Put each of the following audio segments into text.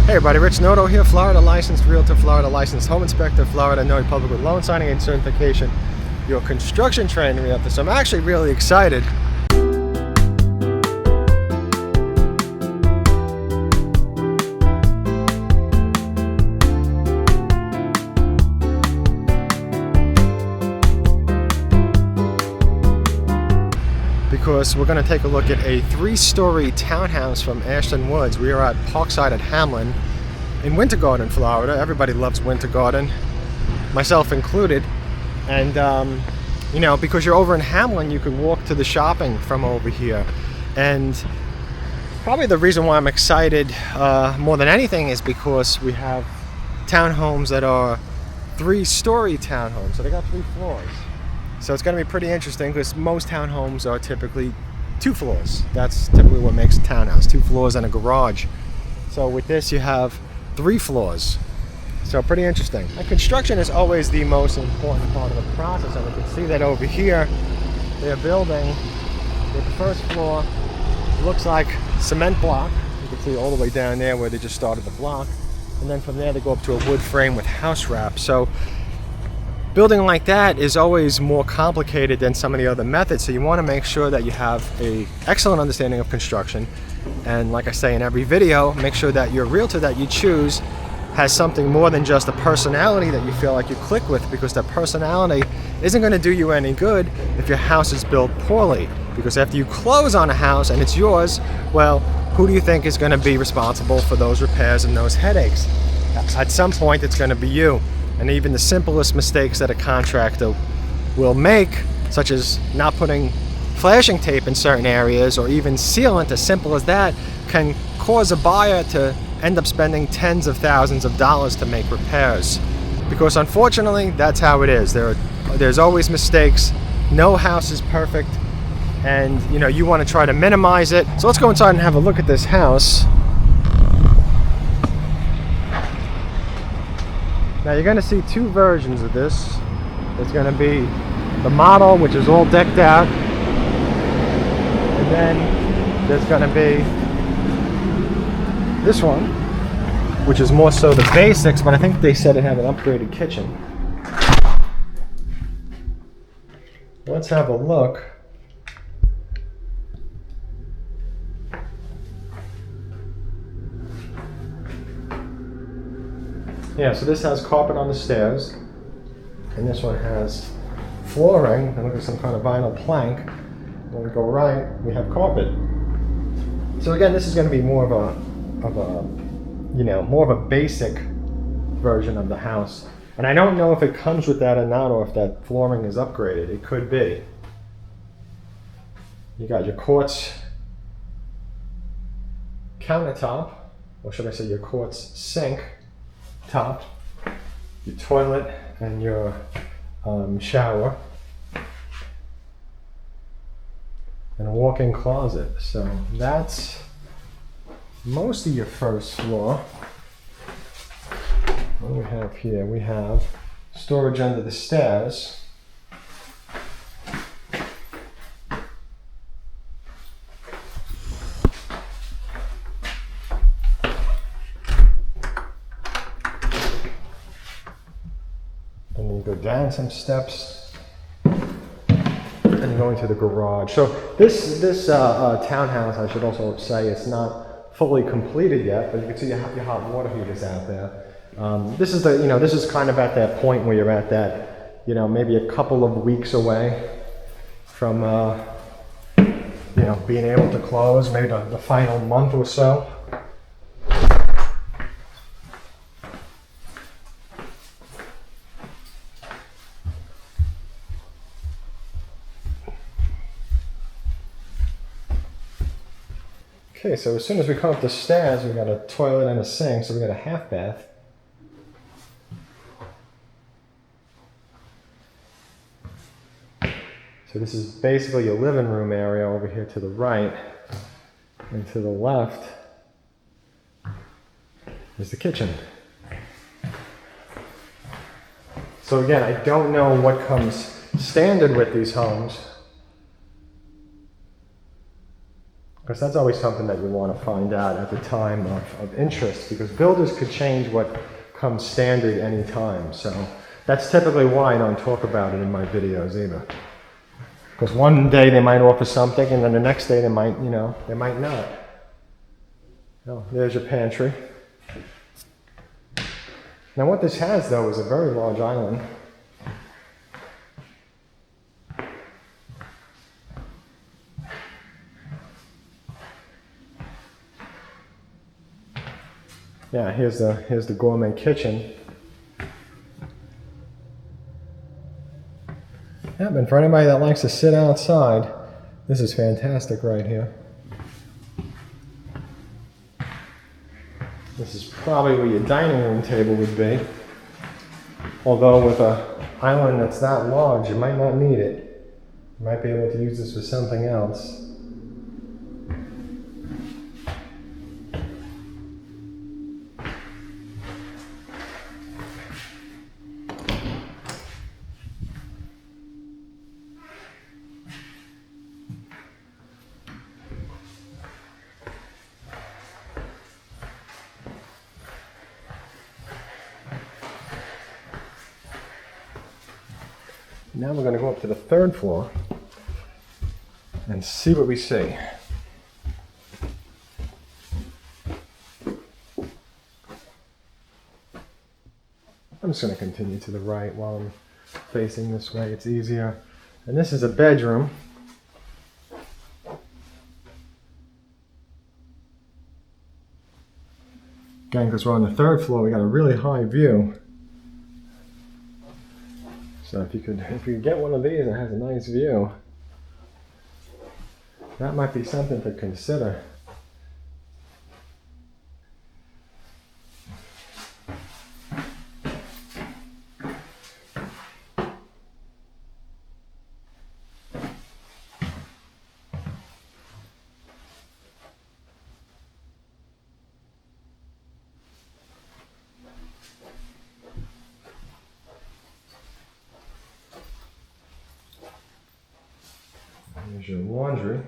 Hey everybody, Rich Noto here, Florida licensed realtor, Florida licensed home inspector, Florida notary public with loan signing and certification, your construction trained realtor. So I'm actually really excited. Because we're going to take a look at a 3-story townhouse from Ashton Woods. We are at Parkside at Hamlin in Winter Garden, Florida. Everybody loves Winter Garden, myself included. And you know, because you're over in Hamlin, you can walk to the shopping from over here. And probably the reason why I'm excited more than anything is because we have townhomes that are 3-story townhomes. So they got 3 floors. So it's going to be pretty interesting because most townhomes are typically 2 floors. That's typically what makes a townhouse, 2 floors and a garage. So with this you have 3 floors. So pretty interesting. And construction is always the most important part of the process, and we can see that over here they're building the first floor. It looks like cement block. You can see all the way down there where they just started the block. And then from there they go up to a wood frame with house wrap. So building like that is always more complicated than some of the other methods, so you want to make sure that you have an excellent understanding of construction. And like I say in every video, make sure that your realtor that you choose has something more than just a personality that you feel like you click with, because that personality isn't going to do you any good if your house is built poorly. Because after you close on a house and it's yours, well, who do you think is going to be responsible for those repairs and those headaches? At some point it's going to be you. And even the simplest mistakes that a contractor will make, such as not putting flashing tape in certain areas or even sealant, as simple as that, can cause a buyer to end up spending tens of thousands of dollars to make repairs. Because unfortunately, that's how it is. There's always mistakes. No house is perfect. And you know, you want to try to minimize it. So let's go inside and have a look at this house. Now you're going to see 2 versions of this. There's going to be the model, which is all decked out, and then there's going to be this one, which is more so the basics, but I think they said it had an upgraded kitchen. Let's have a look. Yeah, so this has carpet on the stairs, and this one has flooring, and look at some kind of vinyl plank. When we go right, we have carpet. So again, this is going to be more of a basic version of the house. And I don't know if it comes with that or not, or if that flooring is upgraded. It could be. You got your quartz countertop, or should I say your quartz sink top, your toilet, and your shower, and a walk-in closet. So that's most of your first floor. What do we have here? We have storage under the stairs. And you go down some steps and go into the garage. So this townhouse, I should also say, it's not fully completed yet, but you can see your hot water heaters out there. This is kind of at that point where you're at that, you know, maybe a couple of weeks away from being able to close, maybe the final month or so. Okay, so as soon as we come up the stairs, we got a toilet and a sink, so we got a half bath. So this is basically your living room area over here to the right, and to the left is the kitchen. So again, I don't know what comes standard with these homes. Because that's always something that you want to find out at the time of interest, because builders could change what comes standard anytime. So that's typically why I don't talk about it in my videos either. Because one day they might offer something, and then the next day they might, they might not. Oh, there's your pantry. Now what this has though is a very large island. Yeah, here's the gourmet kitchen. Yeah, but for anybody that likes to sit outside, this is fantastic right here. This is probably where your dining room table would be. Although with an island that's that large, you might not need it. You might be able to use this for something else. Now we're going to go up to the third floor and see what we see. I'm just going to continue to the right while I'm facing this way. It's easier. And this is a bedroom. Again, because we're on the third floor, we got a really high view. So if you could get one of these that has a nice view, that might be something to consider. Here's your laundry.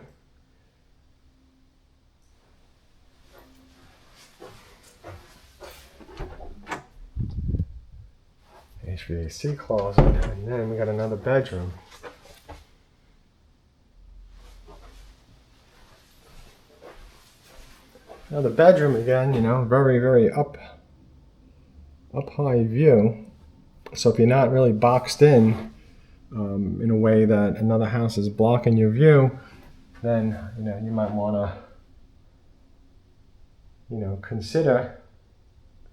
HVAC closet, and then we got another bedroom. Now the bedroom again, very, very up high view. So if you're not really boxed in a way that another house is blocking your view, then you might want to consider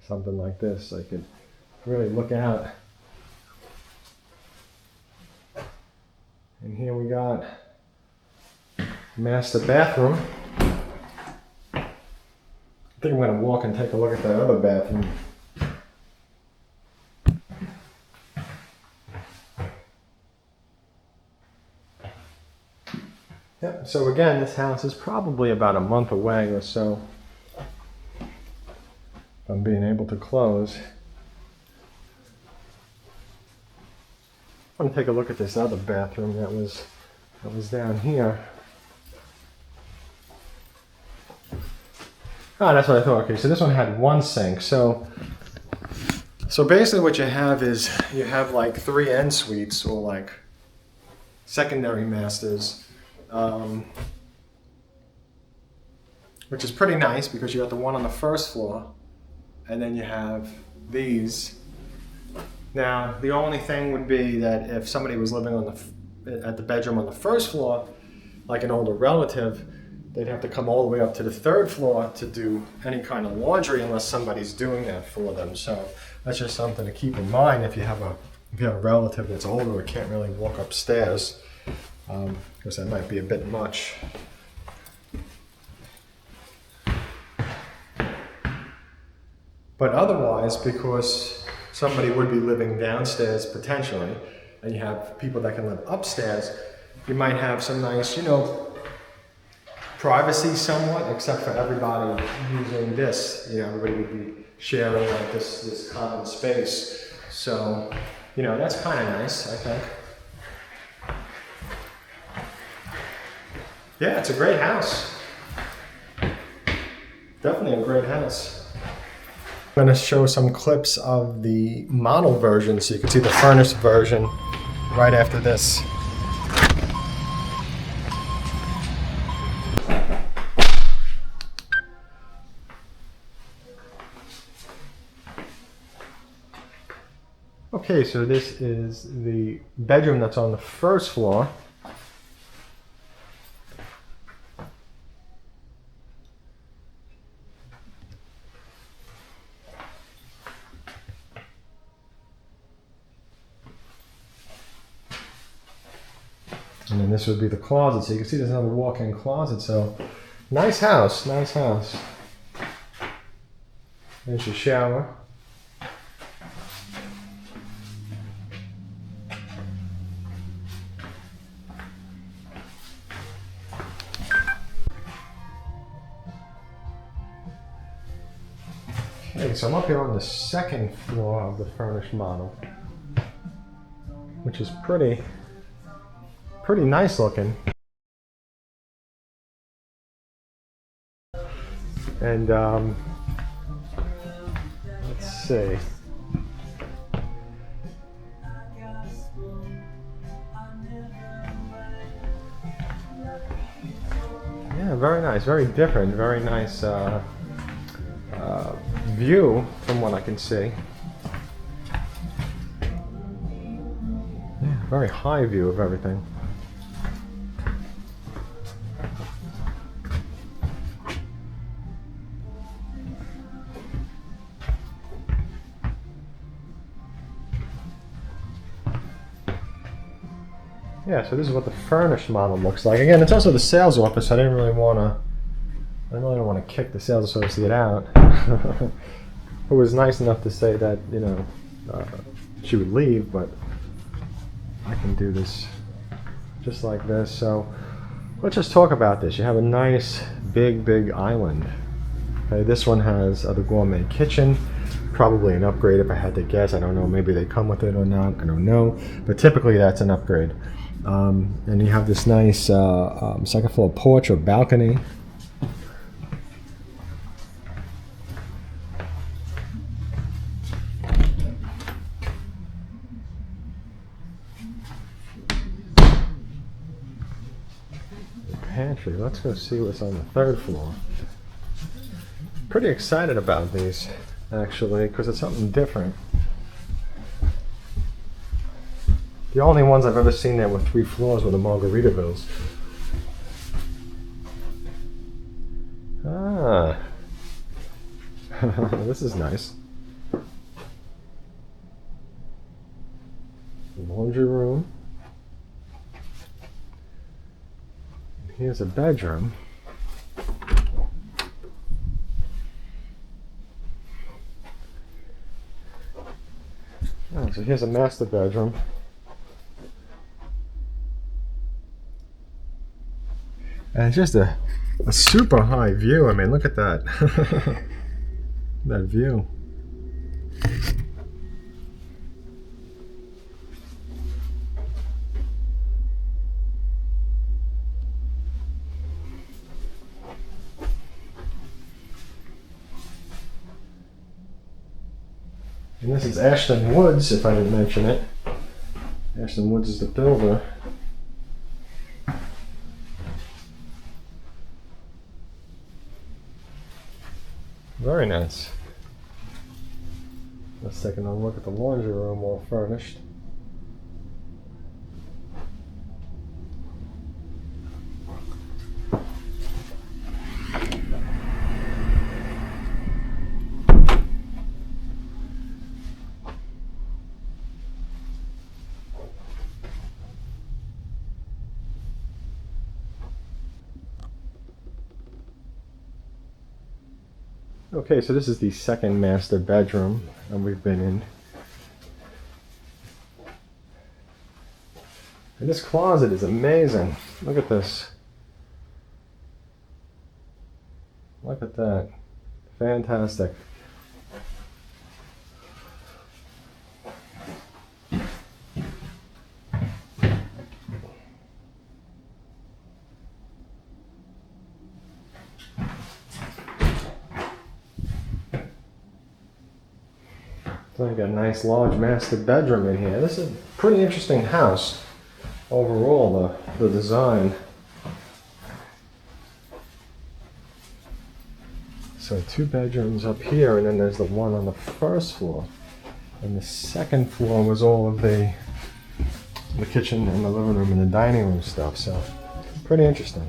something like this. So you could really look out. And here we got master bathroom. I think I'm going to walk and take a look at that other bathroom. Yep, so again, this house is probably about a month away or so from being able to close. I want to take a look at this other bathroom that was down here. Oh, that's what I thought. Okay, so this one had one sink. So basically what you have is you have like 3 en suites or like secondary masters. Which is pretty nice because you got the one on the first floor and then you have these. Now the only thing would be that if somebody was living at the bedroom on the first floor, like an older relative, they'd have to come all the way up to the third floor to do any kind of laundry unless somebody's doing that for them. So that's just something to keep in mind if you have a relative that's older or can't really walk upstairs. Because that might be a bit much. But otherwise, because somebody would be living downstairs potentially, and you have people that can live upstairs, you might have some nice, privacy somewhat, except for everybody using this. Everybody would be sharing like this common space. So, that's kind of nice, I think. Yeah, it's a great house. Definitely a great house. I'm going to show some clips of the model version so you can see the furnished version right after this. Okay, so this is the bedroom that's on the first floor. And then this would be the closet. So you can see there's another walk-in closet. So nice house, nice house. There's your shower. Okay, so I'm up here on the second floor of the furnished model, which is pretty nice looking. And let's see. Yeah, very nice, very different, very nice view from what I can see. Yeah, very high view of everything. Yeah, so this is what the furnished model looks like. Again, it's also the sales office. I didn't really want to kick the sales associate out. Who was nice enough to say that, you know, she would leave, but I can do this just like this. So let's just talk about this. You have a nice big island. Okay, this one has the gourmet kitchen. Probably an upgrade if I had to guess. I don't know, maybe they come with it or not, I don't know, but typically that's an upgrade. And you have this nice second floor porch or balcony. Pantry. Let's go see what's on the third floor. Pretty excited about these, actually, because it's something different. The only ones I've ever seen there with 3 floors were the Margaritavilles. Ah, this is nice. Laundry room. Here's a bedroom. Oh, so here's a master bedroom. And it's just a super high view. I mean, look at that. That view. And this is Ashton Woods, if I didn't mention it. Ashton Woods is the builder. Very nice. Let's take another look at the laundry room, all furnished. Okay, so this is the second master bedroom that we've been in. And this closet is amazing. Look at this. Look at that. Fantastic. So you got a nice large master bedroom in here. This is a pretty interesting house overall, the design. So 2 bedrooms up here, and then there's the one on the first floor. And the second floor was all of the kitchen and the living room and the dining room stuff. So pretty interesting.